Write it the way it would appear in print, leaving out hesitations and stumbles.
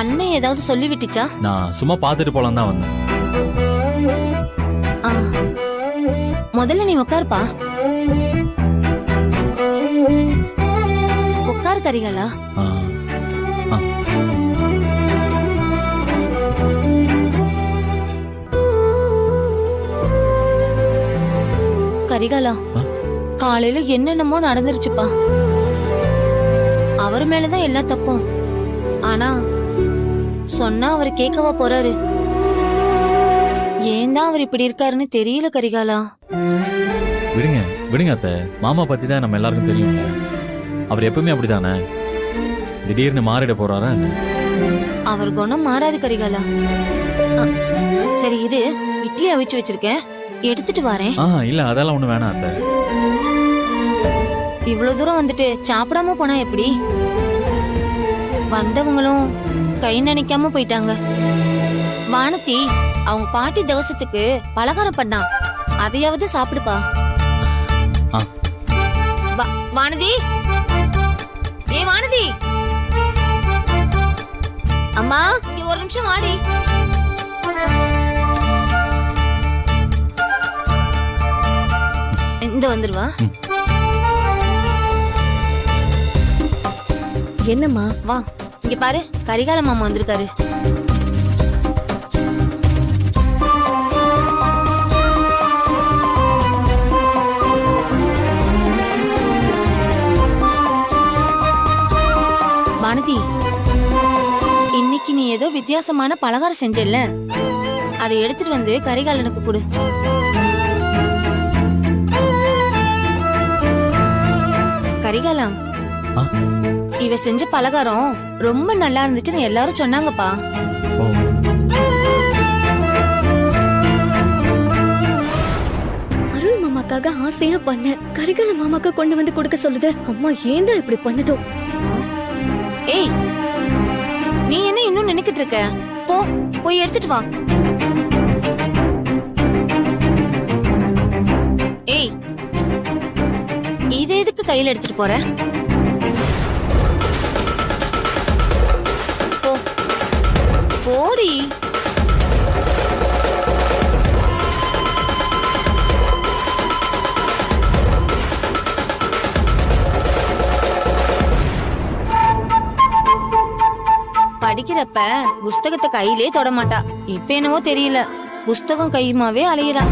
அண்ணன் ஏதாவது சொல்லி விட்டுச்சா? நான் சும்மா பாத்துட்டு போலாம் தான் வந்தேன். ஆ, முதல்ல நீ உட்காருப்பா. உட்காரு கரிகாலா. ஆ, ஆ. கரிகாலா, ஆ? காலையில என்னென்னமோ நடந்துருச்சுப்பா. அவர் மேலதான் எல்லா தப்பும். ஆனா சொன்னா அவர் கேட்கவா போறாரு? ஏன் தான் அவர் இப்படி இருக்காருன்னு தெரியல கரிகாலா. விடுங்க விடுங்க அத்தை. மாமா பத்தி தான் நம்ம எல்லாருக்கும் தெரியும். அவர் எப்பவுமே அப்படித்தானே. திடீர்னு மாறிட போறாரா என்ன? அவர் குணம் மாறாது கரிகாலா. அ, சரி இது இட்லி அவிச்சு வச்சிருக்கேன், எடுத்துட்டு வரேன். இல்ல அதெல்லாம் ஒண்ணு வேணாம் அத்தை. இவ்வளவு தூரம் வந்துட்டு சாப்பிடாம போனா எப்படி? வந்தவங்களும் கை நினைக்காம போயிட்டாங்க. வானதி அவங்க பாட்டி தவசத்துக்கு பலகாரம் பண்ணா, அதையாவது சாப்பிடுப்பா. ஆ. வானதி, ஏ வானதி, அம்மா நீ ஒரு நிமிஷம் வாடி. இந்த வந்துருவா. என்னம்மா? வா இங்க பாரு, கரிகால மாமா வந்திருக்காரு. வானதி, இன்னைக்கு நீ ஏதோ வித்தியாசமான பலகாரம் செஞ்சல, அதை எடுத்துட்டு வந்து கரிகாலனுக்கு கொடு. கரிகாலம், ஆ? இவ செஞ்ச பலகாரம் ரொம்ப நல்லா இருந்துச்சுன்னு எல்லாரும் சொன்னாங்கப்பா. ஓ. அருள் மாமாக்காக ஆசையா பண்ண கரிகால மாமாக்கு கொண்டு வந்து கொடுக்க சொல்லுது. அம்மா ஏன் தான் இப்படி பண்ணதோ? ஏய், நீ என்ன இன்னும் நினைக்கிட்டு இருக்க? போ போய் எடுத்துட்டு வா. ஏய், இதை எதுக்கு கையில எடுத்துட்டு போற? போ போடி. படிக்கிறப்ப புஸ்தகத்தை கையிலே தொட மாட்டா. இப்ப என்னவோ தெரியல, புஸ்தகம் கையுமாவே அலையிறா.